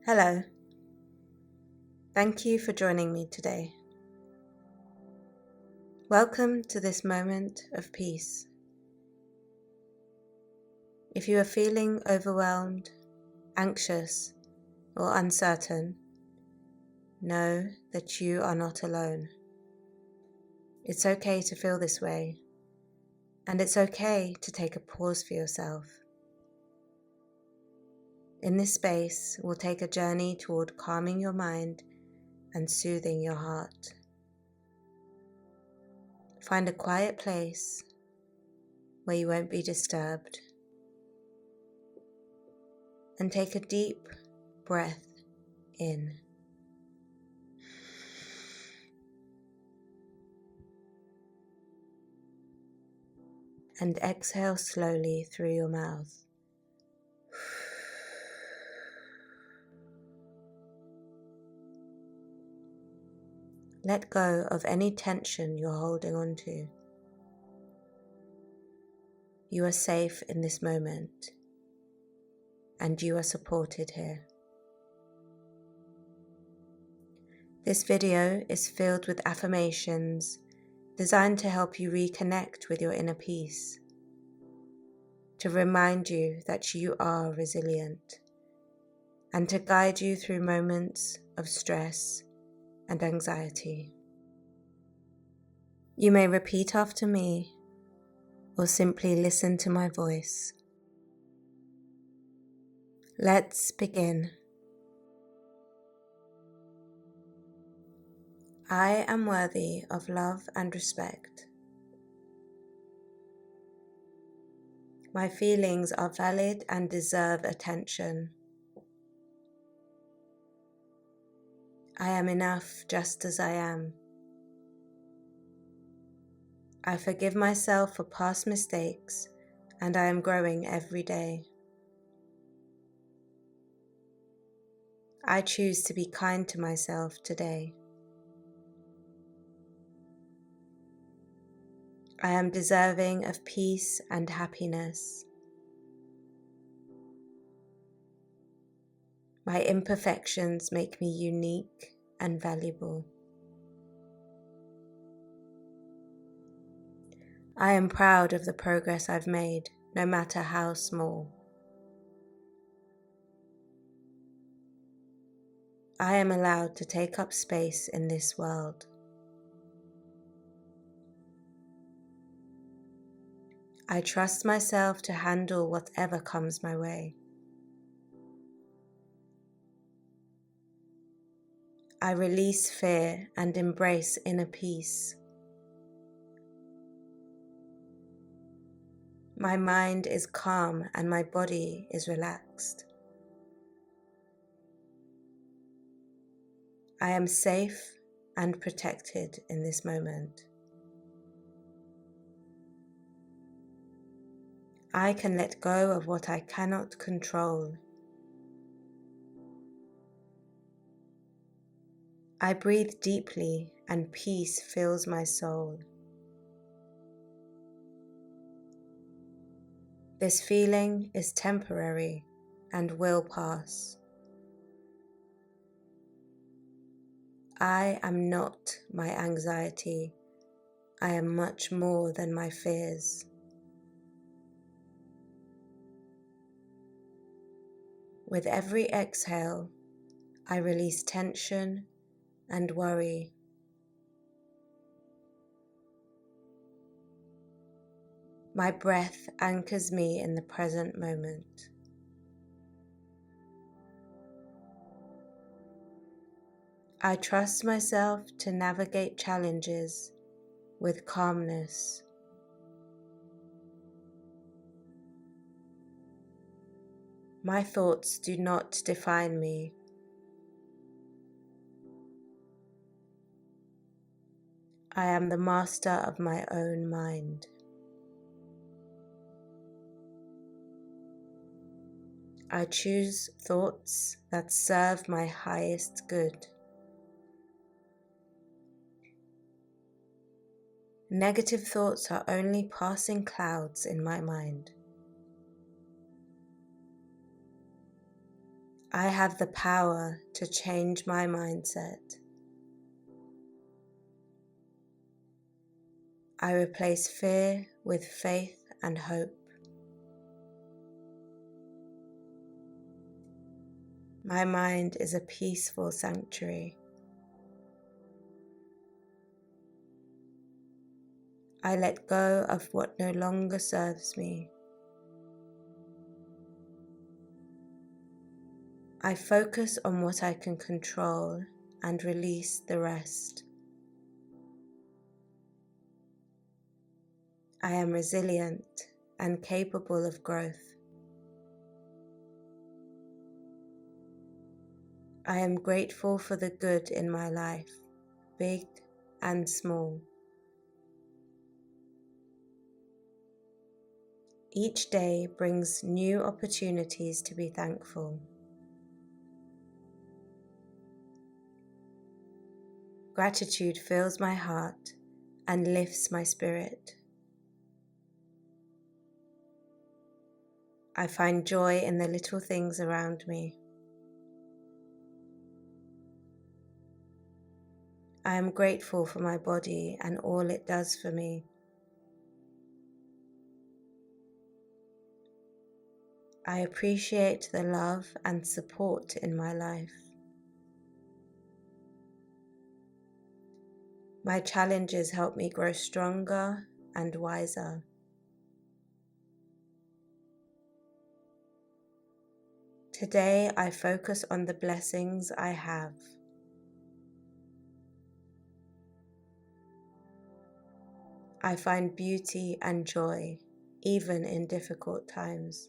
Hello, thank you for joining me today. Welcome to this moment of peace. If you are feeling overwhelmed, anxious, or uncertain, know that you are not alone. It's okay to feel this way, and it's okay to take a pause for yourself. In this space, we'll take a journey toward calming your mind and soothing your heart. Find a quiet place where you won't be disturbed, and take a deep breath in. And exhale slowly through your mouth. Let go of any tension you're holding on to. You are safe in this moment, and you are supported here. This video is filled with affirmations designed to help you reconnect with your inner peace, to remind you that you are resilient, and to guide you through moments of stress and anxiety. You may repeat after me or simply listen to my voice. Let's begin. I am worthy of love and respect. My feelings are valid and deserve attention. I am enough just as I am. I forgive myself for past mistakes, and I am growing every day. I choose to be kind to myself today. I am deserving of peace and happiness. My imperfections make me unique and valuable. I am proud of the progress I've made, no matter how small. I am allowed to take up space in this world. I trust myself to handle whatever comes my way. I release fear and embrace inner peace. My mind is calm and my body is relaxed. I am safe and protected in this moment. I can let go of what I cannot control. I breathe deeply and peace fills my soul. This feeling is temporary and will pass. I am not my anxiety. I am much more than my fears. With every exhale, I release tension and worry. My breath anchors me in the present moment. I trust myself to navigate challenges with calmness. My thoughts do not define me. I am the master of my own mind. I choose thoughts that serve my highest good. Negative thoughts are only passing clouds in my mind. I have the power to change my mindset. I replace fear with faith and hope. My mind is a peaceful sanctuary. I let go of what no longer serves me. I focus on what I can control and release the rest. I am resilient and capable of growth. I am grateful for the good in my life, big and small. Each day brings new opportunities to be thankful. Gratitude fills my heart and lifts my spirit. I find joy in the little things around me. I am grateful for my body and all it does for me. I appreciate the love and support in my life. My challenges help me grow stronger and wiser. Today I focus on the blessings I have. I find beauty and joy even in difficult times.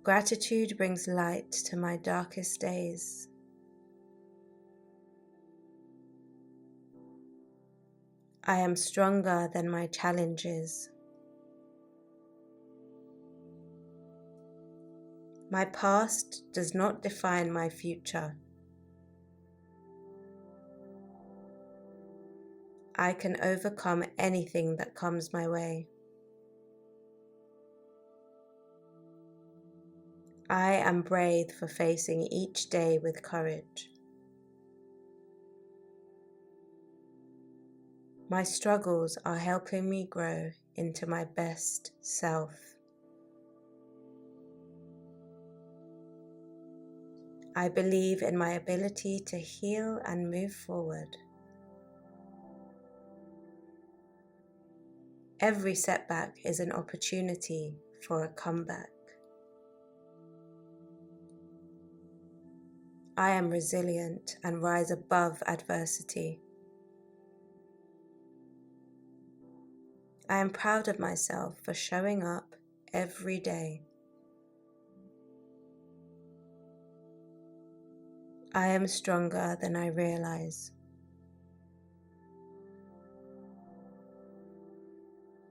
Gratitude brings light to my darkest days. I am stronger than my challenges. My past does not define my future. I can overcome anything that comes my way. I am brave for facing each day with courage. My struggles are helping me grow into my best self. I believe in my ability to heal and move forward. Every setback is an opportunity for a comeback. I am resilient and rise above adversity. I am proud of myself for showing up every day. I am stronger than I realize.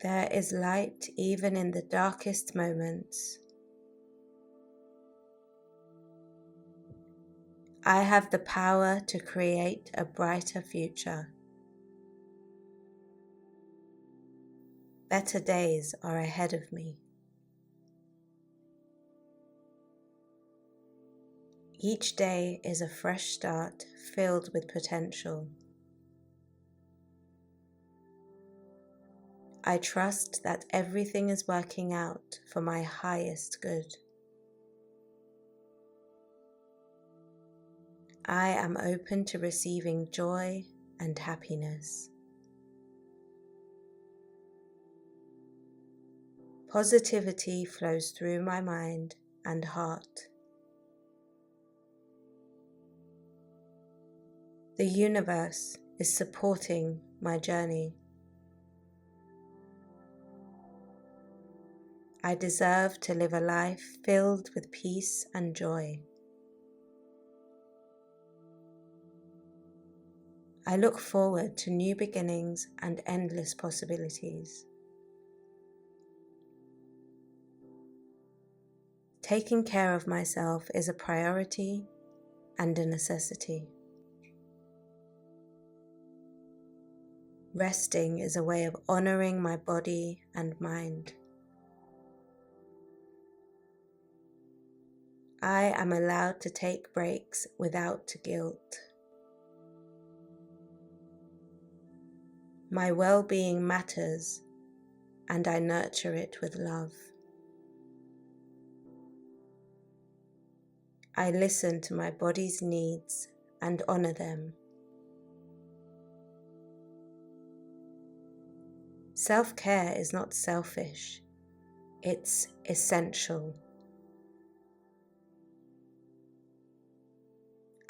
There is light even in the darkest moments. I have the power to create a brighter future. Better days are ahead of me. Each day is a fresh start filled with potential. I trust that everything is working out for my highest good. I am open to receiving joy and happiness. Positivity flows through my mind and heart. The universe is supporting my journey. I deserve to live a life filled with peace and joy. I look forward to new beginnings and endless possibilities. Taking care of myself is a priority and a necessity. Resting is a way of honoring my body and mind. I am allowed to take breaks without guilt. My well-being matters, and I nurture it with love. I listen to my body's needs and honor them. Self-care is not selfish, it's essential.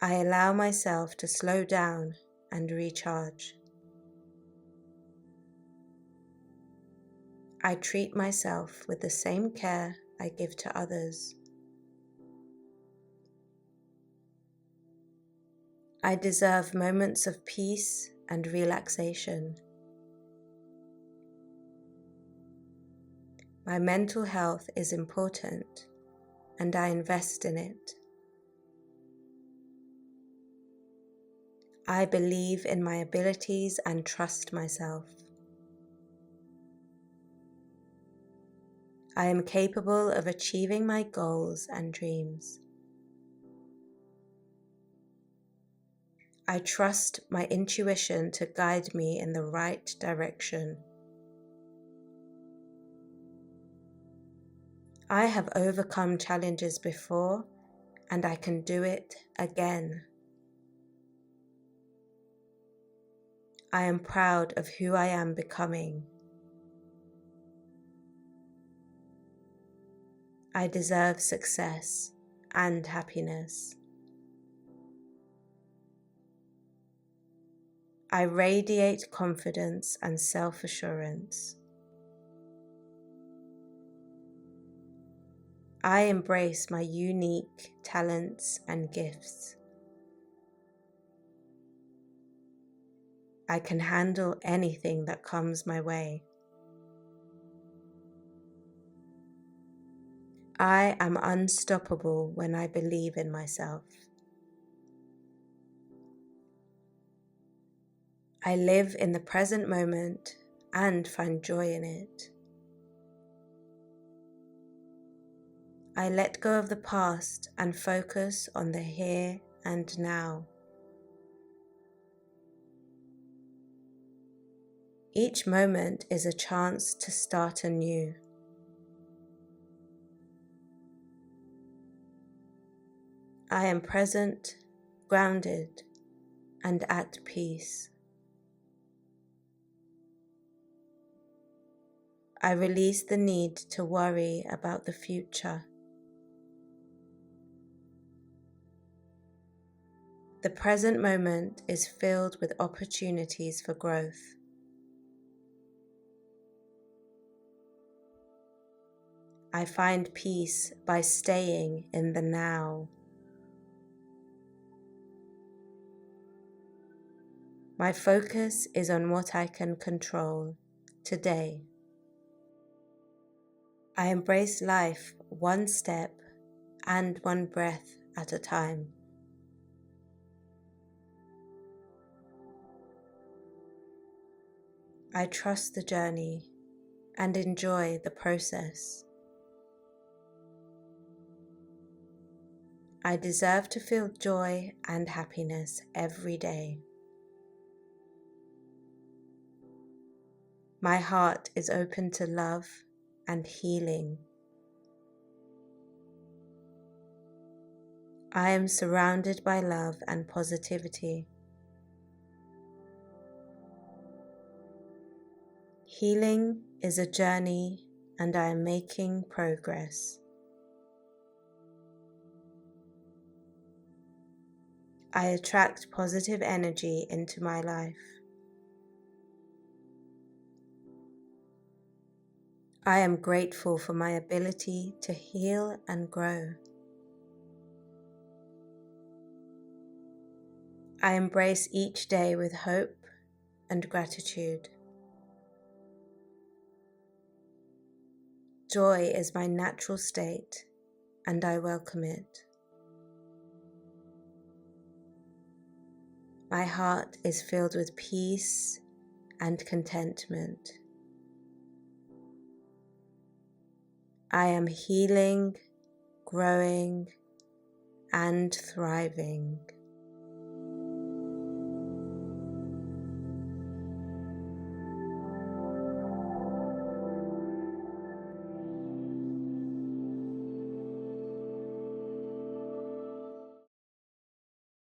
I allow myself to slow down and recharge. I treat myself with the same care I give to others. I deserve moments of peace and relaxation. My mental health is important, and I invest in it. I believe in my abilities and trust myself. I am capable of achieving my goals and dreams. I trust my intuition to guide me in the right direction. I have overcome challenges before, and I can do it again. I am proud of who I am becoming. I deserve success and happiness. I radiate confidence and self-assurance. I embrace my unique talents and gifts. I can handle anything that comes my way. I am unstoppable when I believe in myself. I live in the present moment and find joy in it. I let go of the past and focus on the here and now. Each moment is a chance to start anew. I am present, grounded, and at peace. I release the need to worry about the future. The present moment is filled with opportunities for growth. I find peace by staying in the now. My focus is on what I can control today. I embrace life one step and one breath at a time. I trust the journey and enjoy the process. I deserve to feel joy and happiness every day. My heart is open to love and healing. I am surrounded by love and positivity. Healing is a journey, and I am making progress. I attract positive energy into my life. I am grateful for my ability to heal and grow. I embrace each day with hope and gratitude. Joy is my natural state, and I welcome it. My heart is filled with peace and contentment. I am healing, growing, and thriving.